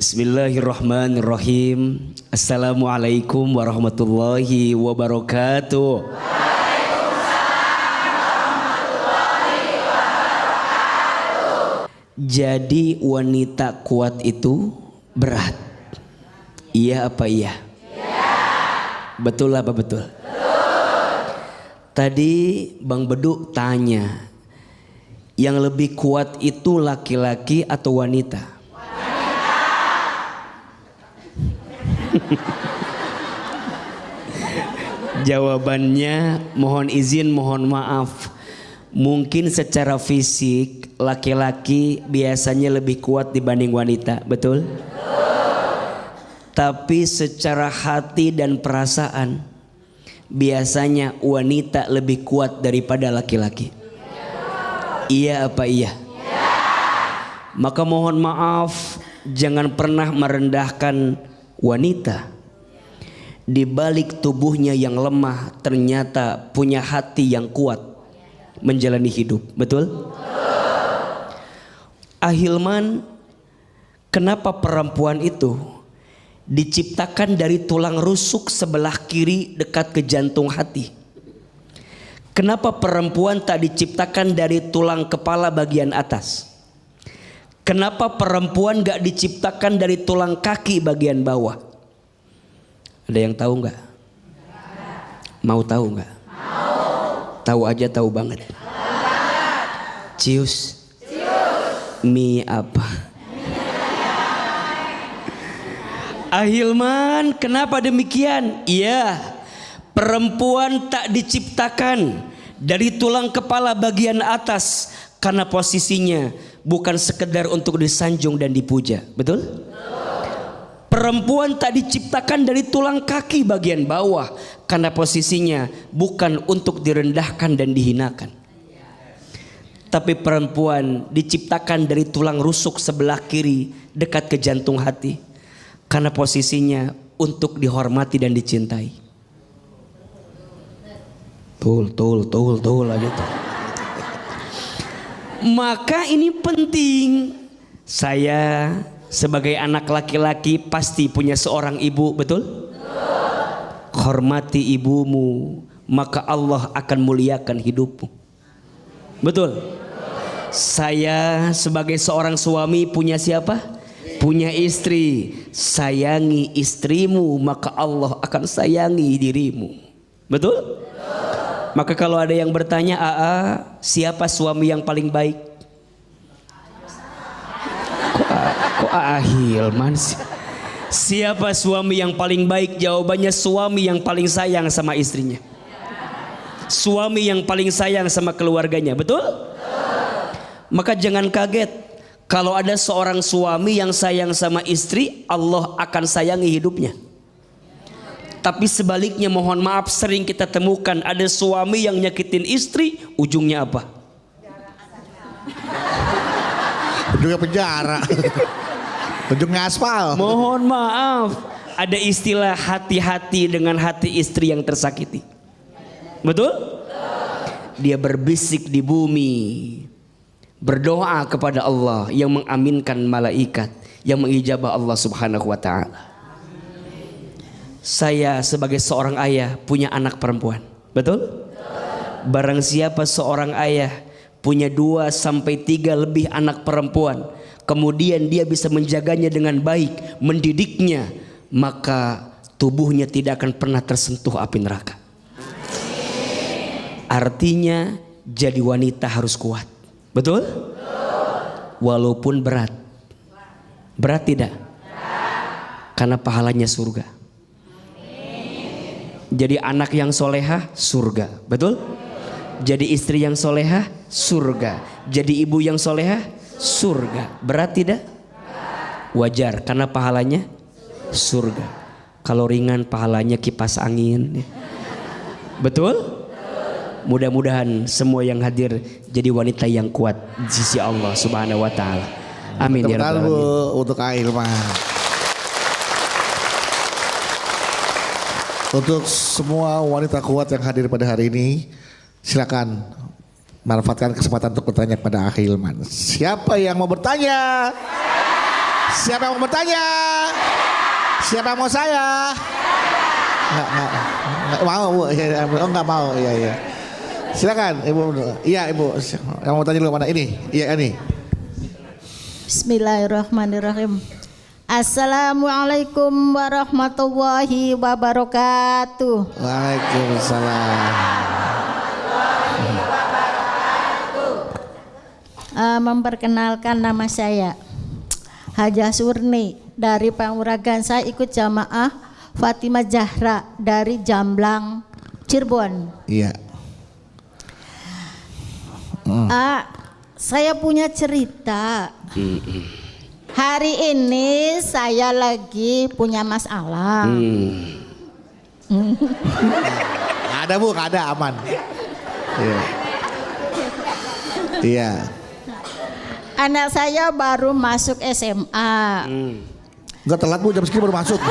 Bismillahirrahmanirrahim. Assalamualaikum warahmatullahi wabarakatuh. Jadi wanita kuat itu berat. Iya apa iya? Betul apa betul? Tadi Bang Bedu tanya, yang lebih kuat itu laki-laki atau wanita? Jawabannya mohon izin, mohon maaf. Mungkin secara fisik laki-laki biasanya lebih kuat dibanding wanita, betul? Tapi secara hati dan perasaan biasanya wanita lebih kuat daripada laki-laki. Iya apa iya? Maka mohon maaf, jangan pernah merendahkan wanita. Di balik tubuhnya yang lemah ternyata punya hati yang kuat menjalani hidup, betul? Ahilman, kenapa perempuan itu diciptakan dari tulang rusuk sebelah kiri dekat ke jantung hati? Kenapa perempuan tak diciptakan dari tulang kepala bagian atas? Kenapa perempuan gak diciptakan dari tulang kaki bagian bawah? Ada yang tahu nggak? Mau tahu nggak? Tahu aja, tahu banget. Cius. Mie apa? Ahilman, kenapa demikian? Iya, perempuan tak diciptakan dari tulang kepala bagian atas karena posisinya bukan sekedar untuk disanjung dan dipuja, betul? Perempuan tak diciptakan dari tulang kaki bagian bawah karena posisinya bukan untuk direndahkan dan dihinakan. Tapi perempuan diciptakan dari tulang rusuk sebelah kiri dekat ke jantung hati karena posisinya untuk dihormati dan dicintai. Tul aja tuh. Maka ini penting. Saya sebagai anak laki-laki pasti punya seorang ibu, betul? Hormati ibumu, maka Allah akan muliakan hidupmu. Betul? Saya sebagai seorang suami punya siapa? Punya istri. Sayangi istrimu, maka Allah akan sayangi dirimu. Betul? Maka kalau ada yang bertanya, siapa suami yang paling baik? Kok Ahilman sih? Siapa suami yang paling baik? Jawabannya suami yang paling sayang sama istrinya. Suami yang paling sayang sama keluarganya, betul? Maka jangan kaget kalau ada seorang suami yang sayang sama istri, Allah akan sayangi hidupnya. Tapi sebaliknya mohon maaf, sering kita temukan ada suami yang nyakitin istri, ujungnya apa? Ujungnya penjara. Ujungnya aspal. Mohon maaf, ada istilah hati-hati dengan hati istri yang tersakiti. Betul? Dia berbisik di bumi, berdoa kepada Allah yang mengaminkan malaikat, yang mengijabah Allah Subhanahu wa ta'ala. Saya sebagai seorang ayah punya anak perempuan, betul? Barang siapa seorang ayah punya 2 sampai 3 lebih anak perempuan, kemudian dia bisa menjaganya dengan baik, mendidiknya, maka tubuhnya tidak akan pernah tersentuh api neraka. Artinya jadi wanita harus kuat, betul? Walaupun berat. Berat tidak? Karena pahalanya surga. Jadi anak yang solehah surga, betul? Jadi istri yang solehah surga. Jadi ibu yang solehah surga. Berat tidak? Wajar karena pahalanya surga. Kalau ringan pahalanya kipas angin. Betul? Mudah-mudahan semua yang hadir jadi wanita yang kuat di sisi Allah Subhanahu wa ta'ala. Amin ya rabbal alamin. Untuk Ahilman. Untuk semua wanita kuat yang hadir pada hari ini, silakan manfaatkan kesempatan untuk bertanya kepada Ahilman. Siapa yang mau bertanya? Siapa yang mau bertanya? Siapa yang mau saya? Nggak mau, Bu. Oh, nggak mau. Iya. Silakan, Ibu. Iya, Ibu. Yang mau tanya dulu mana? Ini. Iya, ini. Bismillahirrahmanirrahim. Assalamualaikum warahmatullahi wabarakatuh. Waalaikumsalam. Memperkenalkan, nama saya Hajah Surni dari Panguragan. Saya ikut jamaah Fatimah Zahra dari Jamblang, Cirebon. Iya. Saya punya cerita. Hari ini saya lagi punya masalah. Ada, Bu, ada, aman. Iya. Iya. Anak saya baru masuk SMA. Enggak telat, Bu, jam segini baru masuk.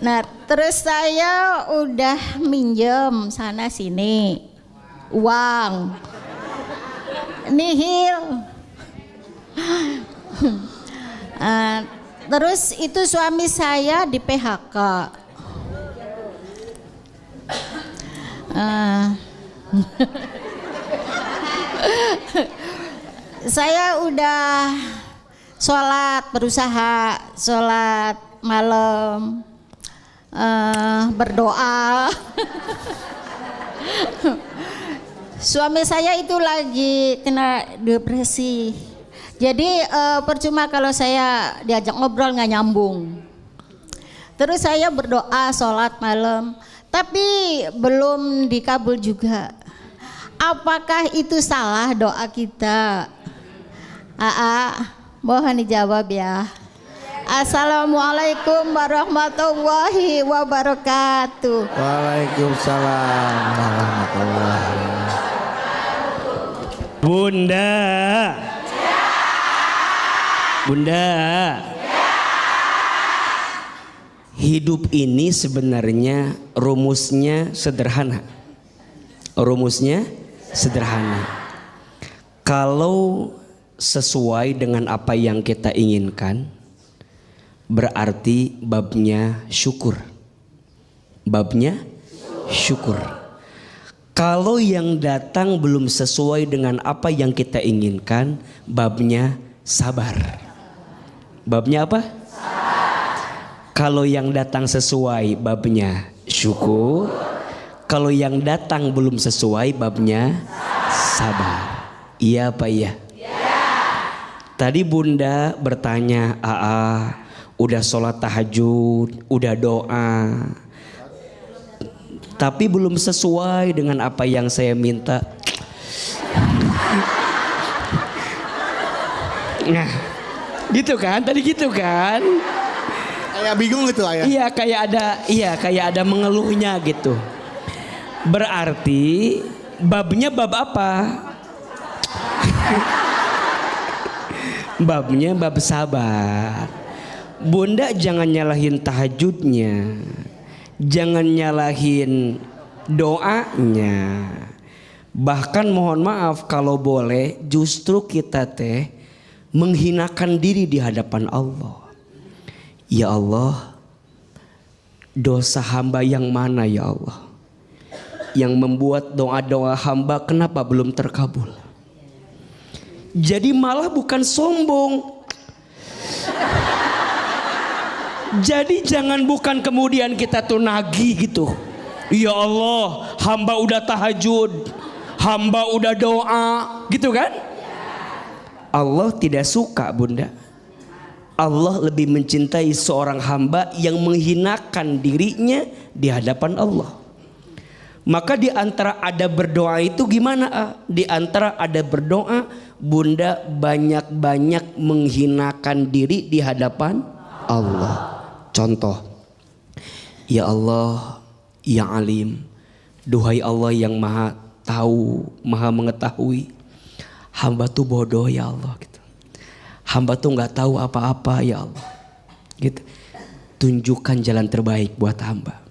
Nah, terus saya udah minjem sana sini uang nihil. Terus itu suami saya di PHK. Saya udah berusaha sholat malam, berdoa. Suami saya itu lagi kena depresi. Jadi percuma kalau saya diajak ngobrol nggak nyambung. Terus saya berdoa sholat malam, tapi belum dikabul juga. Apakah itu salah doa kita? Mohon dijawab ya. Assalamualaikum warahmatullahi wabarakatuh. Waalaikumsalam warahmatullahi wabarakatuh. Bunda, hidup ini sebenarnya rumusnya sederhana. Kalau sesuai dengan apa yang kita inginkan, berarti babnya syukur. Kalau yang datang belum sesuai dengan apa yang kita inginkan, babnya sabar. Babnya apa? Kalau yang datang sesuai, babnya syukur. Kalau yang datang belum sesuai, babnya sabar. Iya apa iya? Tadi Bunda bertanya, udah sholat tahajud, udah doa, tapi belum sesuai dengan apa yang saya minta. Nah, gitu kan? Tadi gitu kan? Kayak bingung gitu, Ayah. Iya, kayak ada mengeluhnya gitu. Berarti babnya bab apa? Babnya bab sabar. Bunda jangan nyalahin tahajudnya, jangan nyalahin doanya. Bahkan mohon maaf kalau boleh, justru kita menghinakan diri di hadapan Allah. Ya Allah, dosa hamba yang mana ya Allah, yang membuat doa-doa hamba kenapa belum terkabul? Jadi malah bukan sombong. Jadi jangan bukan kemudian kita tuh nagih gitu. Ya Allah, hamba udah tahajud, hamba udah doa, gitu kan? Allah tidak suka, Bunda. Allah lebih mencintai seorang hamba yang menghinakan dirinya di hadapan Allah. Maka di antara ada berdoa itu gimana? Di antara ada berdoa, Bunda banyak-banyak menghinakan diri di hadapan Allah. Contoh, ya Allah, ya Alim, duhai Allah yang maha tahu, maha mengetahui, hamba tuh bodoh ya Allah gitu. Hamba tuh nggak tahu apa-apa ya Allah gitu. Tunjukkan jalan terbaik buat hamba.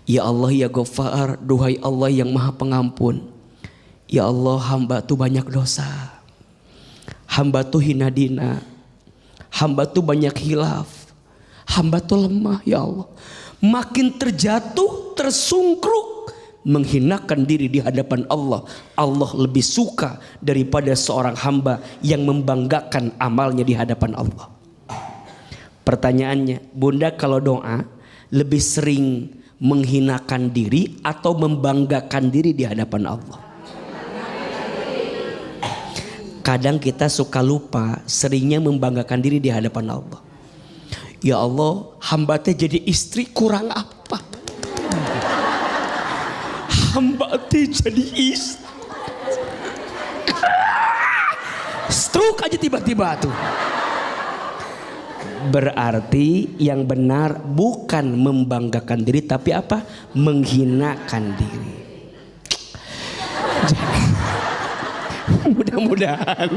Ya Allah ya Ghaffar, duhai Allah yang maha pengampun, Ya Allah, hamba tuh banyak dosa. Hamba tuh hina dina. Hamba tuh banyak hilaf. Hamba tuh lemah ya Allah. Makin terjatuh, tersungkruk, menghinakan diri di hadapan Allah. Allah lebih suka daripada seorang hamba yang membanggakan amalnya di hadapan Allah. Pertanyaannya, Bunda kalau doa lebih sering menghinakan diri atau membanggakan diri di hadapan Allah? Kadang kita suka lupa, seringnya membanggakan diri di hadapan Allah. Ya Allah, hamba teh jadi istri kurang apa? Hamba teh jadi istri. Stroke aja tiba-tiba tuh. Berarti yang benar bukan membanggakan diri, tapi apa? Menghinakan diri. Mudah-mudahan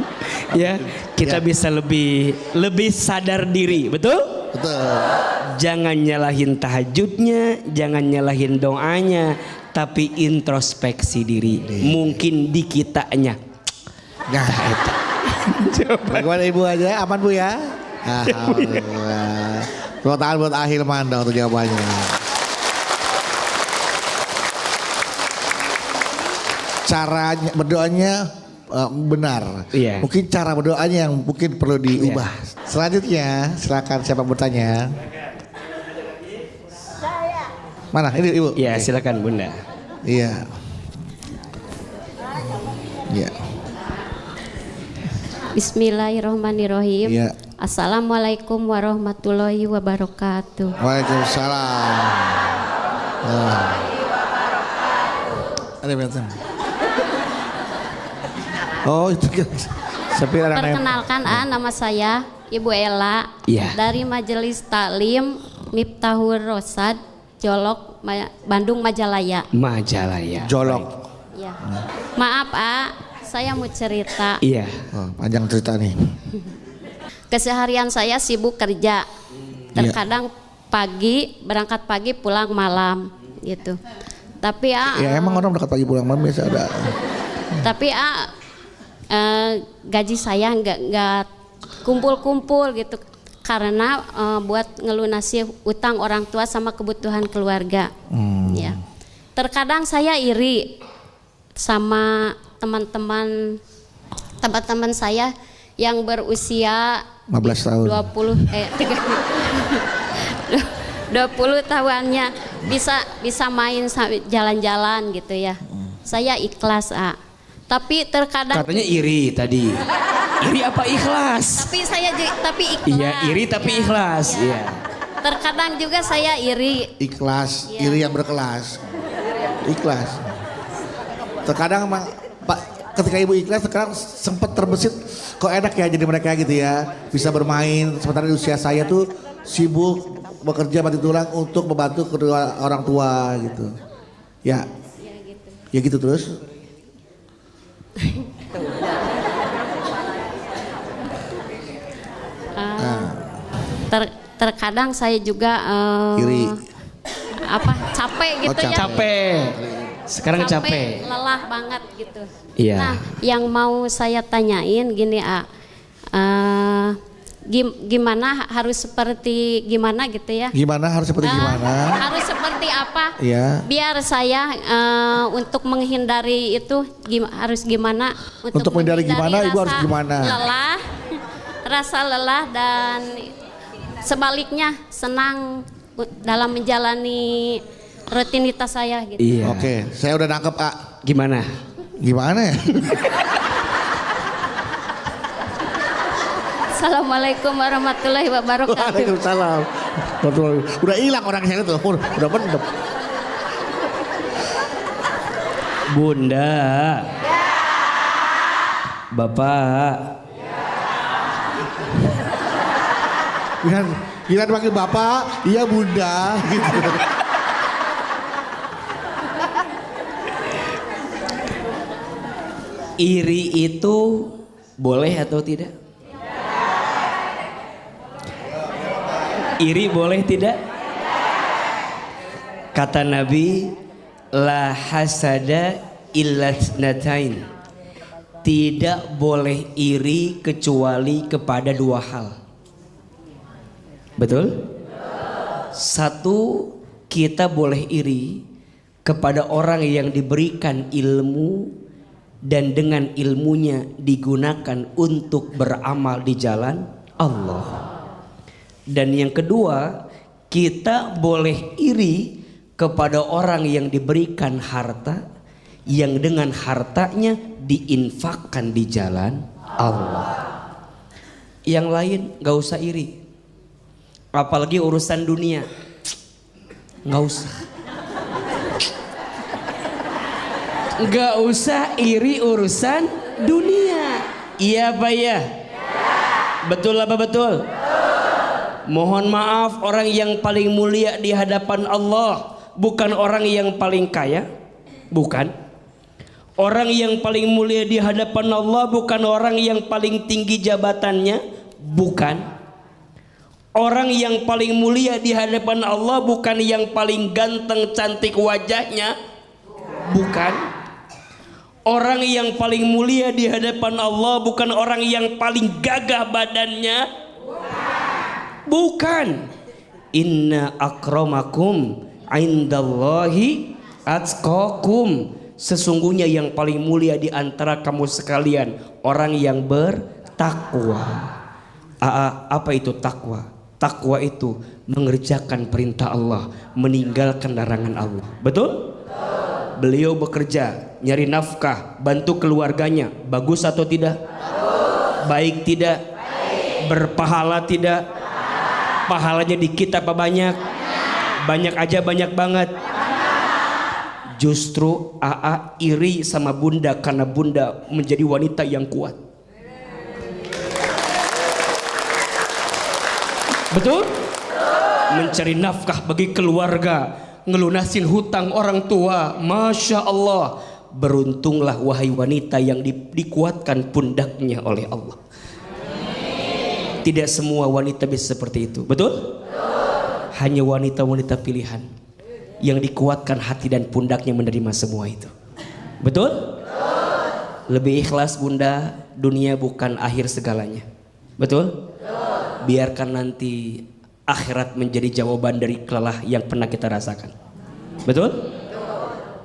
ya kita bisa lebih sadar diri, betul? Betul. Jangan nyalahin tahajudnya, jangan nyalahin doanya, tapi introspeksi diri. Mungkin di kitanya. Nah, bagaimana Ibu aja? Aman Bu ya? Alhamdulillah. Tepuk tangan buat Ahilman dong untuk jawabannya. Caranya berdoanya benar. Iya. Mungkin cara berdoanya yang mungkin perlu diubah. Selanjutnya silakan siapa bertanya. Mana ini Ibu? Ya silakan Bunda. Iya. Iya. Bismillahirrahmanirrahim. Iya. Assalamualaikum warahmatullahi wabarakatuh. Waalaikumsalam. Ada betul. Oh itu kan. Perkenalkan nama saya Ibu Ella Iya. dari Majelis Taklim Miftahul Rosad Jolok Bandung Majalaya. Majalaya. Jolok. Ya. Maaf saya mau cerita. Iya. Oh, panjang cerita nih. Keseharian saya sibuk kerja. Terkadang pagi berangkat pagi pulang malam gitu. Tapi Ya emang orang berangkat pagi pulang malam biasa ada. Tapi gaji saya nggak kumpul-kumpul gitu karena buat ngelunasi utang orang tua sama kebutuhan keluarga. Ya. Terkadang saya iri sama teman-teman saya yang berusia 15 tahun. 20 tahunnya bisa main jalan-jalan gitu ya. Saya ikhlas tapi terkadang Katanya iri tadi. Iri apa ikhlas? tapi ikhlas. Iya, iri tapi ikhlas. Iya. Terkadang juga saya iri. Ikhlas, iri yang berkelas. Ikhlas. Terkadang emang Pak ketika Ibu ikhlas sekarang sempat terbesit kok enak ya jadi mereka gitu ya. Bisa bermain sementara di usia saya tuh sibuk bekerja mati tulang untuk membantu kedua orang tua gitu. Ya. Ya gitu terus. Terkadang saya juga Iri. capek gitu ya. Capek. Sekarang capek. Lelah banget gitu. Iya. Nah, yang mau saya tanyain gini gimana harus seperti gimana gitu ya? Gimana harus seperti gimana? Harus seperti apa? Iya. Biar saya untuk menghindari itu harus gimana? Untuk menghindari gimana, Ibu harus gimana? Rasa lelah dan sebaliknya senang dalam menjalani rutinitas saya gitu. Iya. Oke, saya udah nangkep Gimana? Gimana ya? Assalamualaikum warahmatullahi wabarakatuh. Waalaikumsalam. Udah hilang orang saya tuh, udah mendem. Bunda. Bapak. Gila panggil bapak, iya bunda gitu. Iri itu boleh atau tidak? Iri boleh tidak? Kata Nabi, la hasada illa tsnatain. Tidak boleh iri kecuali kepada dua hal. Betul? Satu, kita boleh iri kepada orang yang diberikan ilmu dan dengan ilmunya digunakan untuk beramal di jalan Allah. Dan yang kedua, kita boleh iri kepada orang yang diberikan harta yang dengan hartanya diinfakkan di jalan Allah. Yang lain gak usah iri, apalagi urusan dunia, gak usah. Gak usah iri urusan dunia. Iya apa ya? Betul apa betul? Mohon maaf, orang yang paling mulia di hadapan Allah bukan orang yang paling kaya, bukan. Orang yang paling mulia di hadapan Allah bukan orang yang paling tinggi jabatannya, bukan. Orang yang paling mulia di hadapan Allah bukan yang paling ganteng cantik wajahnya, bukan. Orang yang paling mulia di hadapan Allah bukan orang yang paling gagah badannya, bukan. Inna akramakum indallahi atqakum. Sesungguhnya yang paling mulia di antara kamu sekalian orang yang bertakwa. Apa itu takwa? Takwa itu mengerjakan perintah Allah, meninggalkan larangan Allah. Betul? Beliau bekerja, nyari nafkah, bantu keluarganya. Bagus atau tidak? Baik tidak? Berpahala tidak? Pahalanya dikit apa banyak? Banyak aja, banyak banget. Justru AA iri sama bunda karena bunda menjadi wanita yang kuat. Betul? Mencari nafkah bagi keluarga, ngelunasin hutang orang tua. Masya Allah. Beruntunglah wahai wanita yang dikuatkan pundaknya oleh Allah. Tidak semua wanita bisa seperti itu. Betul? Hanya wanita-wanita pilihan yang dikuatkan hati dan pundaknya menerima semua itu. Betul? Lebih ikhlas bunda, dunia bukan akhir segalanya. Betul? Biarkan nanti akhirat menjadi jawaban dari kelelah yang pernah kita rasakan. Betul?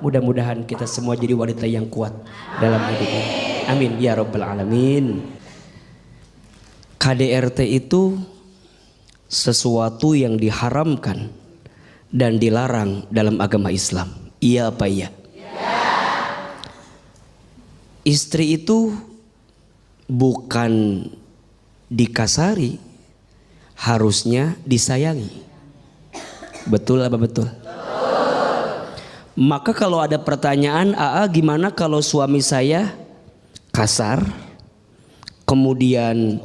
Mudah-mudahan kita semua jadi wanita yang kuat dalam hidup ini. Amin ya rabbal alamin. KDRT itu sesuatu yang diharamkan dan dilarang dalam agama Islam. Iya apa iya? Istri itu bukan dikasari, harusnya disayangi. Betul apa betul? Maka kalau ada pertanyaan, gimana kalau suami saya kasar, kemudian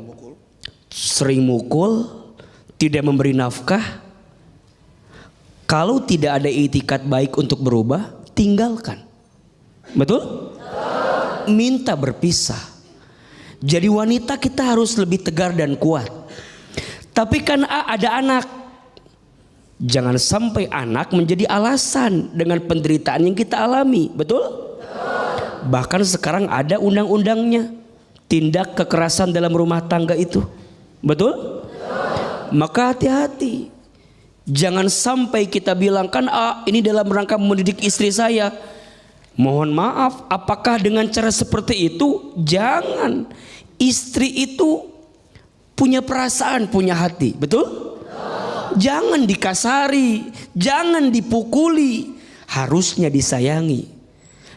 sering mukul, tidak memberi nafkah? Kalau tidak ada itikat baik untuk berubah, tinggalkan. Betul? Minta berpisah. Jadi wanita kita harus lebih tegar dan kuat. Tapi kan ada anak. Jangan sampai anak menjadi alasan dengan penderitaan yang kita alami. Betul? Bahkan sekarang ada undang-undangnya. Tindak kekerasan dalam rumah tangga itu. Betul? Maka hati-hati. Jangan sampai kita bilang kan ini dalam rangka mendidik istri saya. Mohon maaf, apakah dengan cara seperti itu? Jangan. Istri itu punya perasaan, punya hati. Betul? Jangan dikasari, jangan dipukuli. Harusnya disayangi.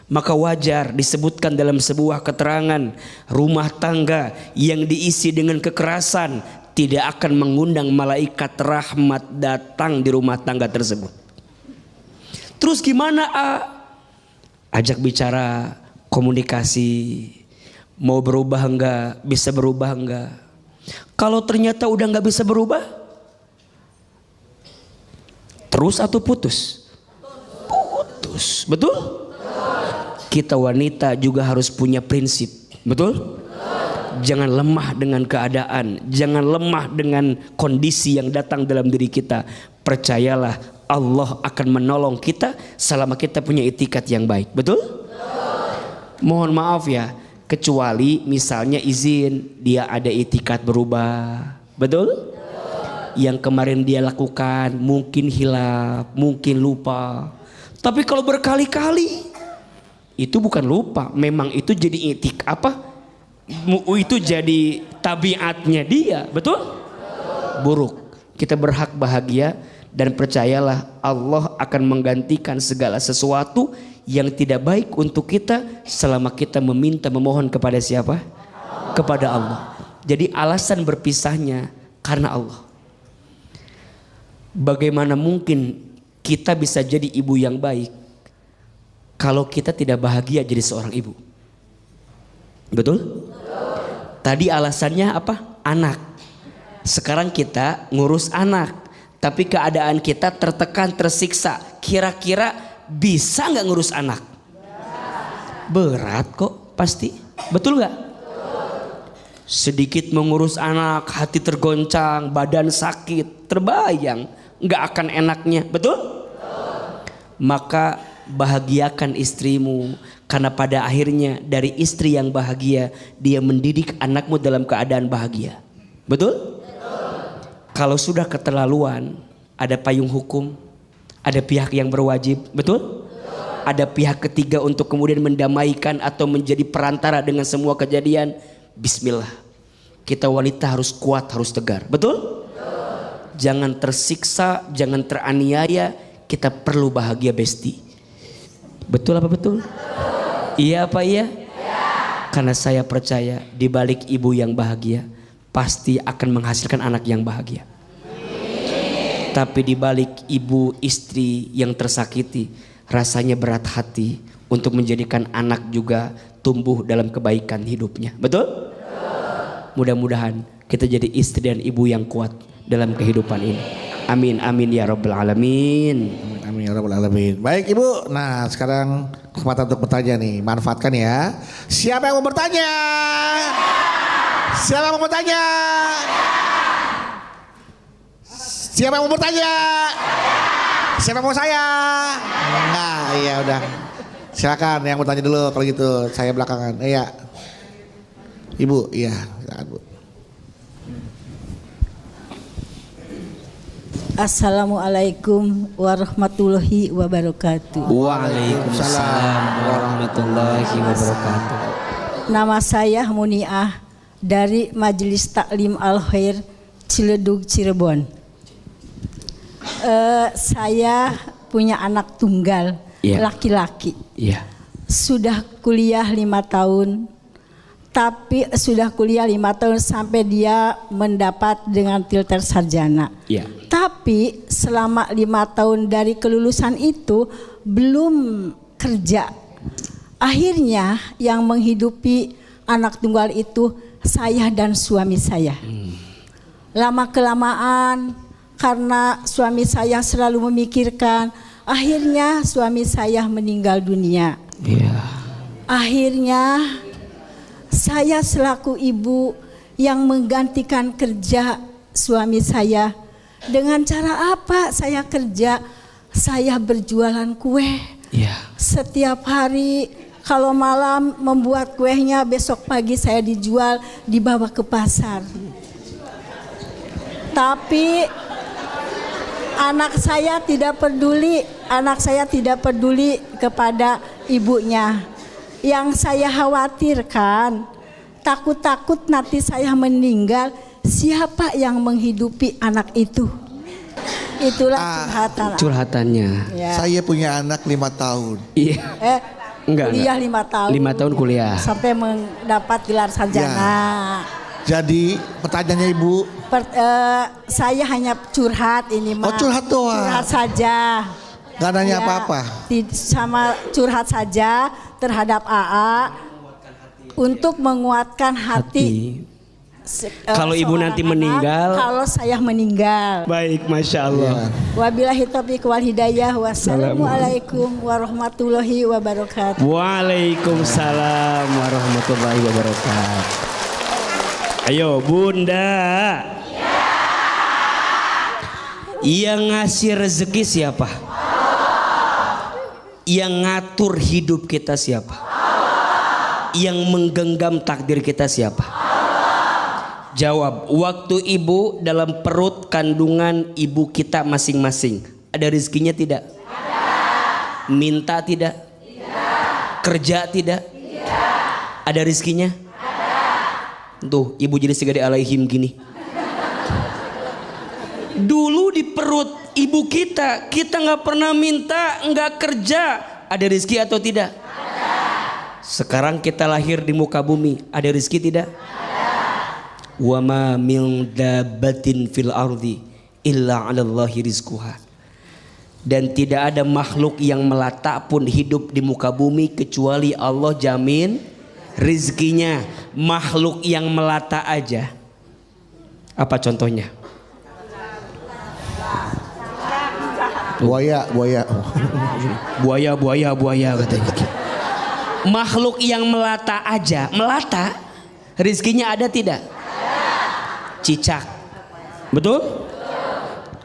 Maka wajar disebutkan dalam sebuah keterangan, rumah tangga yang diisi dengan kekerasan tidak akan mengundang malaikat rahmat datang di rumah tangga tersebut. Terus gimana Ajak bicara, komunikasi, mau berubah enggak, bisa berubah enggak. Kalau ternyata udah enggak bisa berubah, terus atau putus? Putus, betul? Kita wanita juga harus punya prinsip, betul? Jangan lemah dengan keadaan, jangan lemah dengan kondisi yang datang dalam diri kita. Percayalah, Allah akan menolong kita selama kita punya itikat yang baik, betul? Mohon maaf ya, kecuali misalnya izin dia ada itikat berubah. Betul? Yang kemarin dia lakukan mungkin hilaf, mungkin lupa. Tapi kalau berkali-kali itu bukan lupa, memang itu jadi itu jadi tabiatnya dia, betul? Buruk. Kita berhak bahagia dan percayalah Allah akan menggantikan segala sesuatu yang tidak baik untuk kita selama kita meminta memohon kepada siapa? Kepada Allah. Jadi alasan berpisahnya karena Allah. Bagaimana mungkin kita bisa jadi ibu yang baik kalau kita tidak bahagia jadi seorang ibu? Betul? Tadi alasannya apa? Anak. Sekarang kita ngurus anak, tapi keadaan kita tertekan, tersiksa. Kira-kira bisa nggak ngurus anak? Berat kok, pasti. Betul nggak? Sedikit mengurus anak, hati tergoncang, badan sakit, terbayang nggak akan enaknya, betul? Maka bahagiakan istrimu, karena pada akhirnya dari istri yang bahagia dia mendidik anakmu dalam keadaan bahagia, betul? Kalau sudah keterlaluan, ada payung hukum, ada pihak yang berwajib, betul? Ada pihak ketiga untuk kemudian mendamaikan atau menjadi perantara dengan semua kejadian. Bismillah, kita wanita harus kuat, harus tegar, betul? Jangan tersiksa, jangan teraniaya. Kita perlu bahagia, besti. Betul apa betul? Iya apa iya? Karena saya percaya di balik ibu yang bahagia pasti akan menghasilkan anak yang bahagia. Tapi di balik ibu istri yang tersakiti, rasanya berat hati untuk menjadikan anak juga tumbuh dalam kebaikan hidupnya. Betul? Mudah-mudahan kita jadi istri dan ibu yang kuat dalam kehidupan ini. Amin amin ya rabbal alamin. Amin ya rabbal alamin. Baik Ibu, nah sekarang kesempatan untuk bertanya nih, manfaatkan ya. Siapa yang mau bertanya? Siapa yang mau bertanya? Siapa yang mau bertanya? Siapa yang mau saya? Nah iya udah. Silakan yang bertanya dulu kalau gitu, saya belakangan. Iya. Ibu, iya, silakan Bu. Assalamualaikum warahmatullahi wabarakatuh. Waalaikumsalam warahmatullahi wabarakatuh. Nama saya Muniah dari Majelis Taklim Al Khair Ciledug Cirebon. Saya punya anak tunggal, laki-laki. Iya. Sudah kuliah 5 tahun. Tapi sudah kuliah 5 tahun sampai dia mendapat dengan tilter sarjana. Iya. Tapi selama 5 tahun dari kelulusan itu belum kerja. Akhirnya yang menghidupi anak tunggal itu saya dan suami saya. Lama kelamaan karena suami saya selalu memikirkan, akhirnya suami saya meninggal dunia. Iya. Akhirnya saya selaku ibu yang menggantikan kerja suami saya. Dengan cara apa saya kerja? Saya berjualan kue. Iya. Setiap hari kalau malam membuat kuenya, besok pagi saya dijual, dibawa ke pasar. Tapi anak saya tidak peduli kepada ibunya. Yang saya khawatirkan, takut-takut nanti saya meninggal, siapa yang menghidupi anak itu? Itulah curhatannya. Ya. Saya punya anak 5 tahun. Iya. Kuliah 5 tahun. 5 tahun kuliah. Sampai mendapat gelar sarjana. Jadi pertanyaannya Ibu. Saya hanya curhat ini mah. Oh curhat doang. Curhat saja. Gak nanya Ya, apa-apa. Sama curhat saja terhadap AA untuk menguatkan hati. Kalau ibu nanti meninggal. Kalau saya meninggal. Baik, masya Allah. Wabillahi taufiq wal hidayah. Wassalamualaikum warahmatullahi wabarakatuh. Waalaikumsalam warahmatullahi wabarakatuh. Ayo Bunda. Yang ngasih rezeki siapa? Yang ngatur hidup kita siapa? Yang menggenggam takdir kita siapa? Jawab. Waktu ibu dalam perut kandungan ibu kita masing-masing, ada rezekinya tidak? Ada. Minta tidak? Tidak. Kerja tidak? Tidak. Ada rezekinya? Ada. Tuh ibu jadi segede alaihim gini. Dulu di perut ibu kita nggak pernah minta, nggak kerja, ada rezeki atau tidak? Ada. Sekarang kita lahir di muka bumi, ada rezeki tidak? Ada. Wa ma min dabbatin fil ardi illa 'alallahi rizquha. Dan tidak ada makhluk yang melata pun hidup di muka bumi kecuali Allah jamin rizkinya. Makhluk yang melata aja. Apa contohnya? Buaya katanya. Makhluk yang melata aja, melata, rizkinya ada tidak? Ada. Cicak, betul?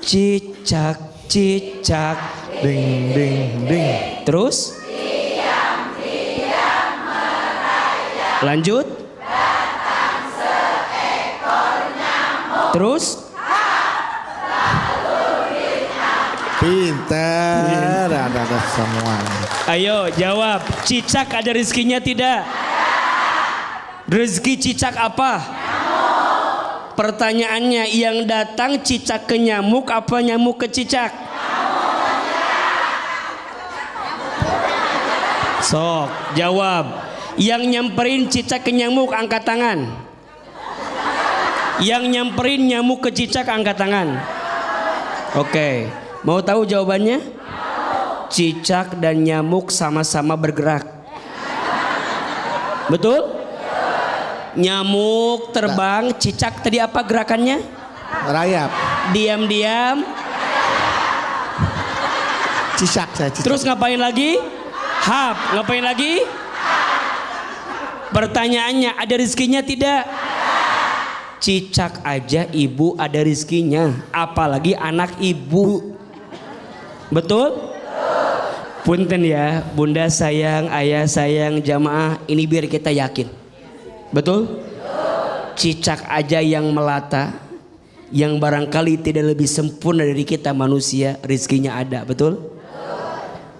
Cicak, cicak, ding ding ding. Terus? Diam meraja. Lanjut? Datang seekor nyamuk. Terus? Pintar, ada semua. Ayo jawab, cicak ada rezekinya tidak? Ada. Rezeki cicak apa? Nyamuk. Pertanyaannya, yang datang cicak ke nyamuk apa nyamuk ke cicak? Nyamuk. Sok, jawab. Yang nyamperin cicak ke nyamuk angkat tangan. Yang nyamperin nyamuk ke cicak angkat tangan. Oke. Mau tahu jawabannya? Cicak dan nyamuk sama-sama bergerak. Betul? Nyamuk terbang, cicak tadi apa gerakannya? Merayap. Diam-diam. Cicak. Terus ngapain lagi? Hap. Ngapain lagi? Pertanyaannya, ada rezekinya tidak? Cicak aja ibu ada rezekinya, apalagi anak ibu. Betul? Punten ya, bunda sayang, ayah sayang, jamaah, ini biar kita yakin. Betul? Cicak aja yang melata, yang barangkali tidak lebih sempurna dari kita manusia, rezekinya ada, betul?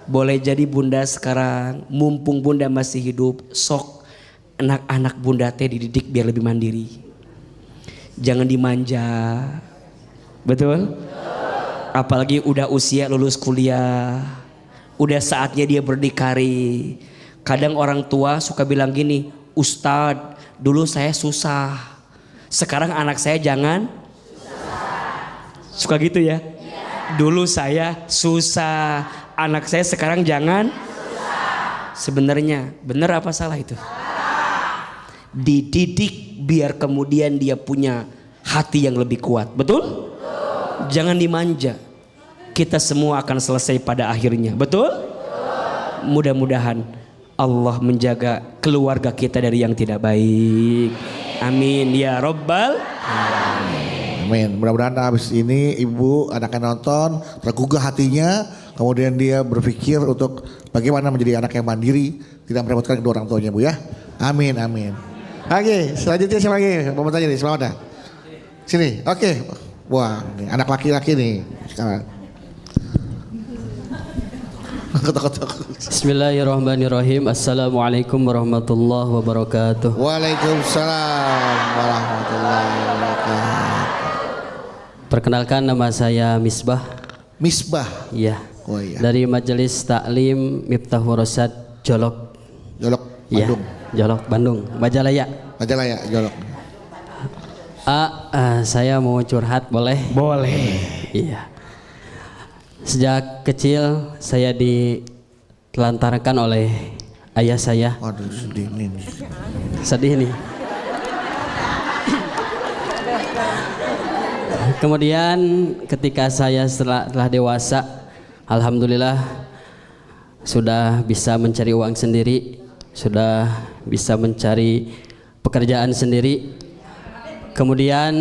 Boleh jadi bunda sekarang, mumpung bunda masih hidup, sok anak-anak bunda teh dididik biar lebih mandiri. Jangan dimanja. Betul? Apalagi udah usia lulus kuliah, udah saatnya dia berdikari. Kadang orang tua suka bilang gini, Ustadz dulu saya susah, sekarang anak saya jangan susah. Suka gitu ya? Dulu saya susah, anak saya sekarang jangan susah. Sebenarnya benar apa salah itu? Dididik biar kemudian dia punya hati yang lebih kuat. Betul? Jangan dimanja. Kita semua akan selesai pada akhirnya. Betul? Mudah-mudahan Allah menjaga keluarga kita dari yang tidak baik. Amin ya Rabbal Amin. Mudah-mudahan habis ini ibu anaknya nonton, tergugah hatinya, kemudian dia berpikir untuk bagaimana menjadi anak yang mandiri, tidak merepotkan kedua orang tuanya, Bu ya. Amin, amin. Oke, selanjutnya siapa lagi? Mau bertanya nih, selamat dah. Sini, oke. Wah, nih, anak laki-laki nih sekarang. Bismillahirrahmanirrahim. Assalamualaikum warahmatullahi wabarakatuh. Waalaikumsalam warahmatullahi wabarakatuh. Perkenalkan, nama saya Misbah. Misbah. Iya. Oh iya. Dari Majelis Taklim Miftahul Rosyad Jolok. Jolok, Iya. Bandung. Jolok, Bandung. Majalaya. Majalaya, Jolok. Saya mau curhat, boleh? boleh. Iya. Sejak kecil saya ditelantarkan oleh ayah saya. Waduh, sedih nih. Sedih nih. Kemudian ketika saya telah dewasa, alhamdulillah sudah bisa mencari uang sendiri, sudah bisa mencari pekerjaan sendiri. Kemudian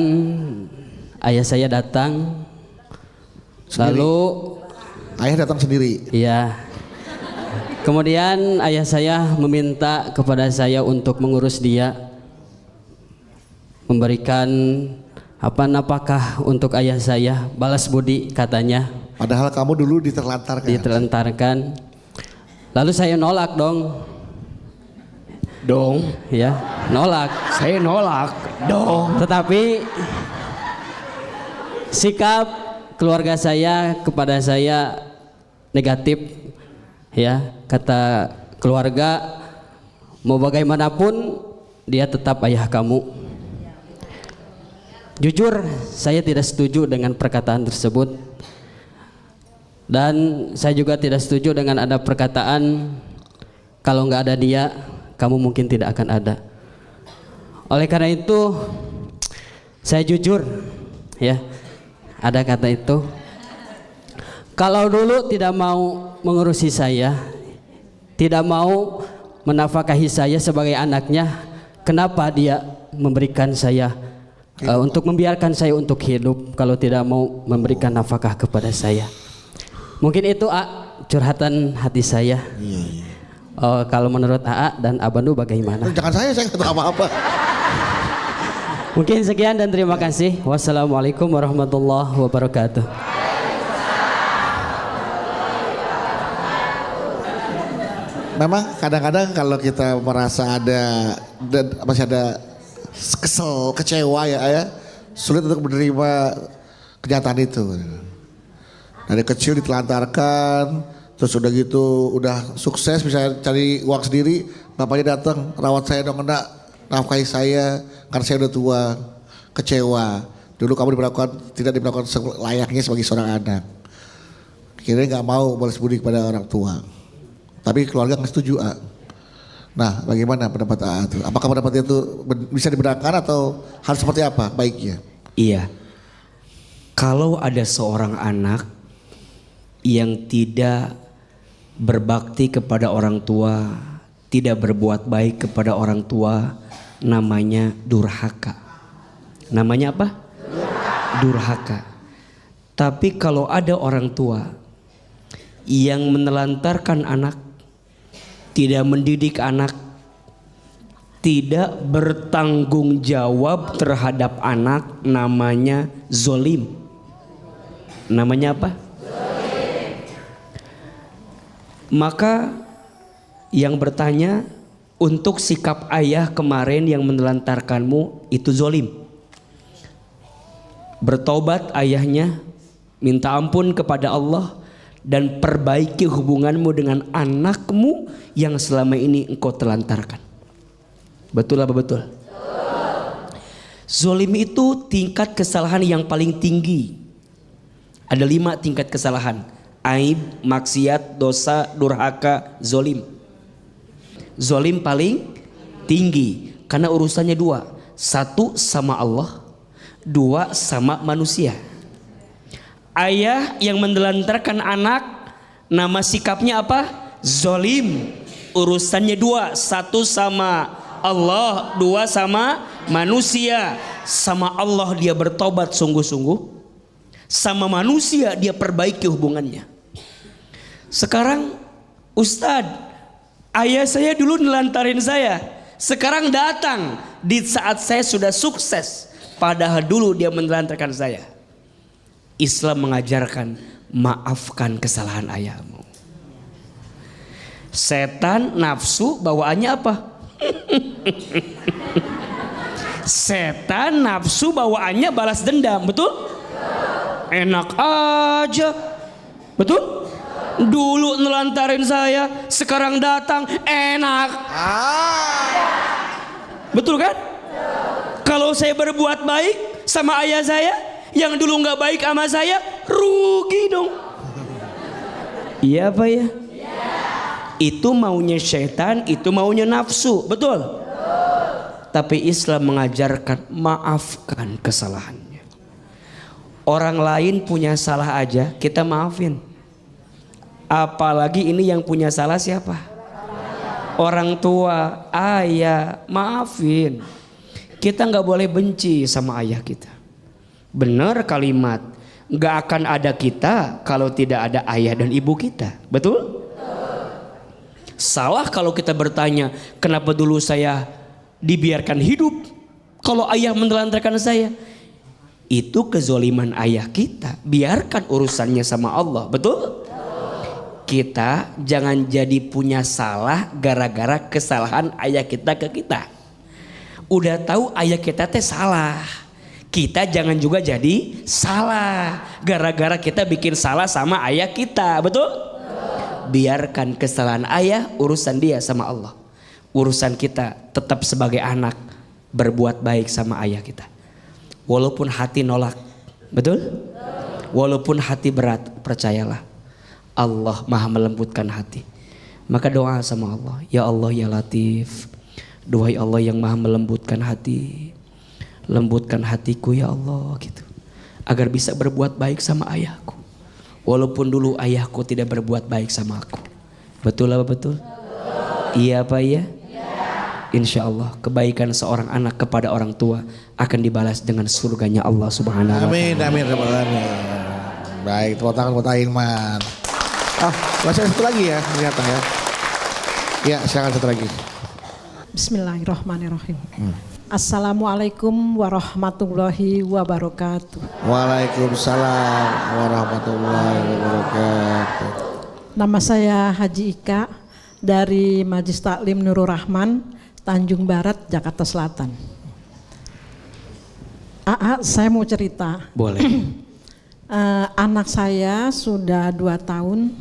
ayah saya datang, Sendiri? lalu Ayah datang sendiri. iya, Kemudian ayah saya meminta kepada saya untuk mengurus dia, memberikan nafkah untuk ayah saya, balas budi katanya. Padahal kamu dulu diterlantarkan. Lalu saya nolak dong, ya nolak. Saya nolak dong. Tetapi sikap keluarga saya kepada saya negatif, ya. Kata keluarga, mau bagaimanapun dia tetap ayah kamu. Jujur saya tidak setuju dengan perkataan tersebut, dan saya juga tidak setuju dengan ada perkataan kalau nggak ada dia kamu mungkin tidak akan ada. Oleh karena itu saya jujur, ya, ada kata itu, kalau dulu tidak mau mengurusi saya, tidak mau menafkahi saya sebagai anaknya, kenapa dia memberikan saya untuk membiarkan saya untuk hidup kalau tidak mau memberikan nafkah kepada saya? Mungkin itu curhatan hati saya. Kalau menurut AA dan Abandu bagaimana? Jangan saya nggak tahu apa-apa. Mungkin sekian dan terima kasih. Wassalamualaikum warahmatullahi wabarakatuh. Memang kadang-kadang kalau kita merasa masih ada kesel, kecewa ya, sulit untuk menerima kenyataan itu. Dari kecil ditelantarkan, terus udah gitu, udah sukses bisa cari uang sendiri, bapaknya datang rawat saya dong, enggak nafkahi saya karena saya udah tua, kecewa. Dulu kamu tidak diperlakukan layaknya sebagai seorang anak. Kira-kira nggak mau balas budi kepada orang tua. Tapi keluarga nggak setuju. Nah, bagaimana pendapat AA itu? Apakah pendapat itu bisa dibenarkan atau harus seperti apa baiknya? Iya. Kalau ada seorang anak yang tidak berbakti kepada orang tua, tidak berbuat baik kepada orang tua, namanya durhaka. Namanya apa? Durhaka. Tapi kalau ada orang tua yang menelantarkan anak, tidak mendidik anak, tidak bertanggung jawab terhadap anak, namanya zolim. Namanya apa? Zolim. Maka yang bertanya, untuk sikap ayah kemarin yang menelantarkanmu itu zolim. Bertobat ayahnya, minta ampun kepada Allah, dan perbaiki hubunganmu dengan anakmu yang selama ini engkau telantarkan. Betul apa betul? Zolim itu tingkat kesalahan yang paling tinggi. Ada 5 tingkat kesalahan: aib, maksiat, dosa, durhaka, zolim. Zolim paling tinggi karena urusannya 2. 1 sama Allah, 2 sama manusia. Ayah yang menelantarkan anak, nama sikapnya apa? Zolim. Urusannya 2, 1 sama Allah, 2 sama manusia. Sama Allah dia bertobat sungguh-sungguh, sama manusia dia perbaiki hubungannya. Sekarang Ustadz, ayah saya dulu nelantarin saya, sekarang datang di saat saya sudah sukses, padahal dulu dia menelantarkan saya. Islam mengajarkan maafkan kesalahan ayahmu. Setan nafsu bawaannya apa? Setan nafsu bawaannya balas dendam, betul? Enak aja, betul? Dulu nelantarin saya, sekarang datang enak. Betul kan? Kalau saya berbuat baik sama ayah saya, yang dulu nggak baik sama saya, rugi dong. Iya apa ya? Itu maunya syaitan, itu maunya nafsu, betul? Tapi Islam mengajarkan maafkan kesalahannya. Orang lain punya salah aja kita maafin. Apalagi ini yang punya salah siapa? Orang tua, ayah, maafin. Kita nggak boleh benci sama ayah kita. Benar kalimat, nggak akan ada kita kalau tidak ada ayah dan ibu kita, betul? Salah kalau kita bertanya, kenapa dulu saya dibiarkan hidup kalau ayah menelantarkan saya? Itu kezoliman ayah kita. Biarkan urusannya sama Allah. Betul? Kita jangan jadi punya salah gara-gara kesalahan ayah kita ke kita. Udah tahu ayah kita teh salah, kita jangan juga jadi salah gara-gara kita bikin salah sama ayah kita. Betul? Biarkan kesalahan ayah, urusan dia sama Allah. Urusan kita tetap sebagai anak berbuat baik sama ayah kita. Walaupun hati nolak. Betul? Walaupun hati berat, percayalah Allah maha melembutkan hati. Maka doa sama Allah, ya Allah ya Latif, duhai Allah yang maha melembutkan hati, lembutkan hatiku ya Allah gitu, agar bisa berbuat baik sama ayahku. Walaupun dulu ayahku tidak berbuat baik sama aku. Betul apa betul? Iya apa iya? Insya Allah kebaikan seorang anak kepada orang tua akan dibalas dengan surganya Allah Subhanahu wa ta'ala. Amin, amin, amin. Baik, tepuk tangan buat Aiman. Masih satu lagi ya ternyata ya. Ya, silakan satu lagi. Bismillahirrahmanirrahim. Assalamualaikum warahmatullahi wabarakatuh. Waalaikumsalam warahmatullahi wabarakatuh. Nama saya Haji Ika dari Majelis Taklim Nurul Rahman, Tanjung Barat, Jakarta Selatan. Saya mau cerita. Boleh. Anak saya sudah 2 tahun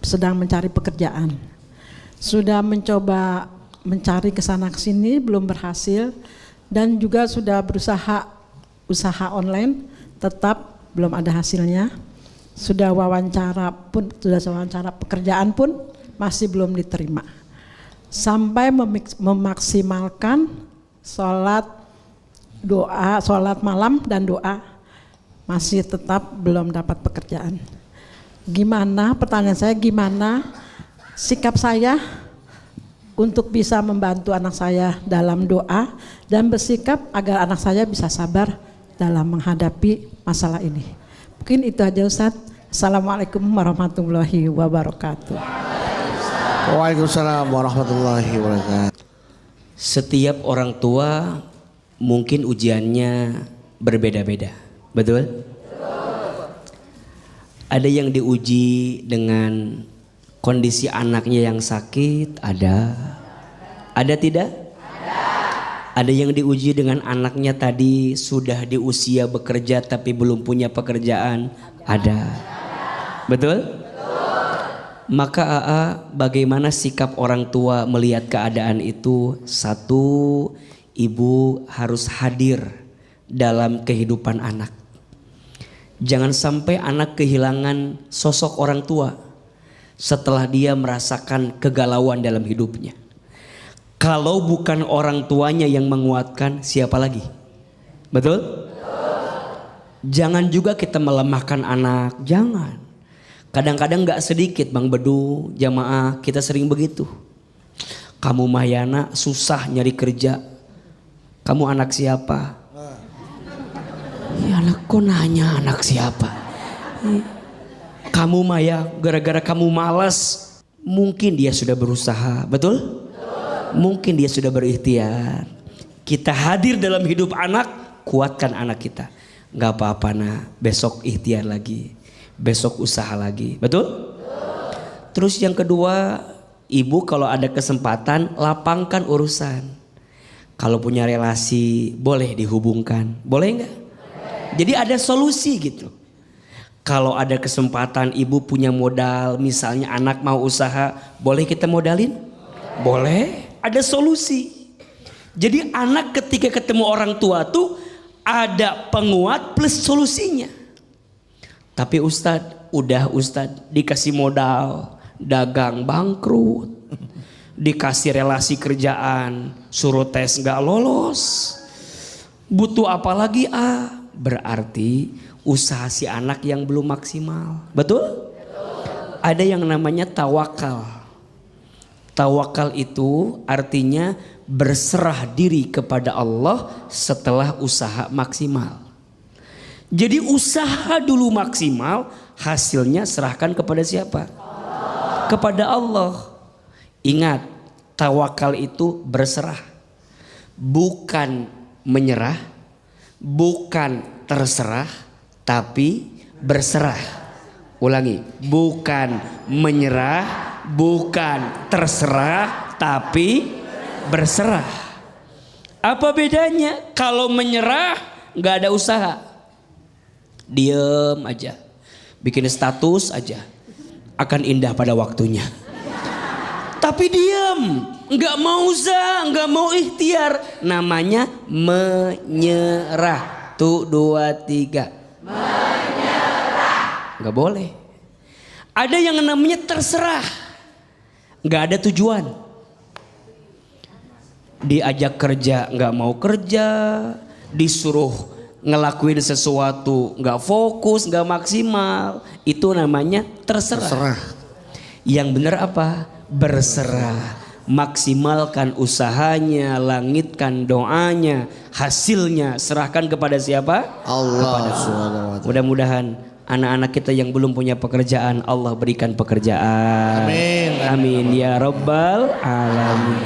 sedang mencari pekerjaan. Sudah mencoba mencari kesana kesini belum berhasil, dan juga sudah berusaha usaha online tetap belum ada hasilnya. Sudah wawancara pekerjaan pun masih belum diterima. Sampai memaksimalkan sholat malam dan doa, masih tetap belum dapat pekerjaan. Gimana, pertanyaan saya, gimana sikap saya untuk bisa membantu anak saya dalam doa dan bersikap agar anak saya bisa sabar dalam menghadapi masalah ini. Mungkin itu aja Ustaz. Assalamualaikum warahmatullahi wabarakatuh. Waalaikumsalam warahmatullahi wabarakatuh. Setiap orang tua mungkin ujiannya berbeda-beda. Betul? Ada yang diuji dengan kondisi anaknya yang sakit, ada tidak? Ada yang diuji dengan anaknya tadi sudah di usia bekerja tapi belum punya pekerjaan, ada. Betul? Maka bagaimana sikap orang tua melihat keadaan itu? Satu, ibu harus hadir dalam kehidupan anak. Jangan sampai anak kehilangan sosok orang tua setelah dia merasakan kegalauan dalam hidupnya. Kalau bukan orang tuanya yang menguatkan, siapa lagi? Betul? Jangan juga kita melemahkan anak, jangan. Kadang-kadang gak sedikit Bang Bedu, jamaah kita sering begitu. Kamu Mahyana susah nyari kerja. Kamu anak siapa? Ya anakku nanya anak siapa? Kamu Maya, gara-gara kamu malas, mungkin dia sudah berusaha, betul? Mungkin dia sudah berikhtiar. Kita hadir dalam hidup anak, kuatkan anak kita. Gak apa-apa nah, besok ikhtiar lagi, besok usaha lagi, betul? Terus yang kedua, ibu kalau ada kesempatan lapangkan urusan. Kalau punya relasi boleh dihubungkan, boleh nggak? Jadi ada solusi gitu. Kalau ada kesempatan ibu punya modal, misalnya anak mau usaha, boleh kita modalin? Boleh, ada solusi. Jadi anak ketika ketemu orang tua tuh ada penguat plus solusinya. Tapi Ustadz dikasih modal, dagang bangkrut, dikasih relasi kerjaan, suruh tes gak lolos, butuh apa lagi berarti usaha si anak yang belum maksimal. Betul? Ada yang namanya tawakal. Tawakal itu artinya berserah diri kepada Allah setelah usaha maksimal. Jadi usaha dulu maksimal, hasilnya serahkan kepada siapa? Kepada Allah. Ingat, tawakal itu berserah. Bukan menyerah, bukan terserah, tapi berserah. Ulangi, bukan menyerah, bukan terserah, tapi berserah. Apa bedanya? Kalau menyerah nggak ada usaha, diem aja, bikin status aja, akan indah pada waktunya. Tapi diem, nggak mau usaha, nggak mau ikhtiar, namanya menyerah. Tuh 2, 3. Nggak boleh. Ada yang namanya terserah, nggak ada tujuan. Diajak kerja nggak mau kerja, disuruh ngelakuin sesuatu nggak fokus, nggak maksimal. Itu namanya terserah. Terserah. Yang benar apa? Berserah. Maksimalkan usahanya, langitkan doanya, hasilnya serahkan kepada siapa? Allah Subhanahu wa ta'ala. Mudah-mudahan anak-anak kita yang belum punya pekerjaan, Allah berikan pekerjaan. Amin. Amin ya rabbal alamin.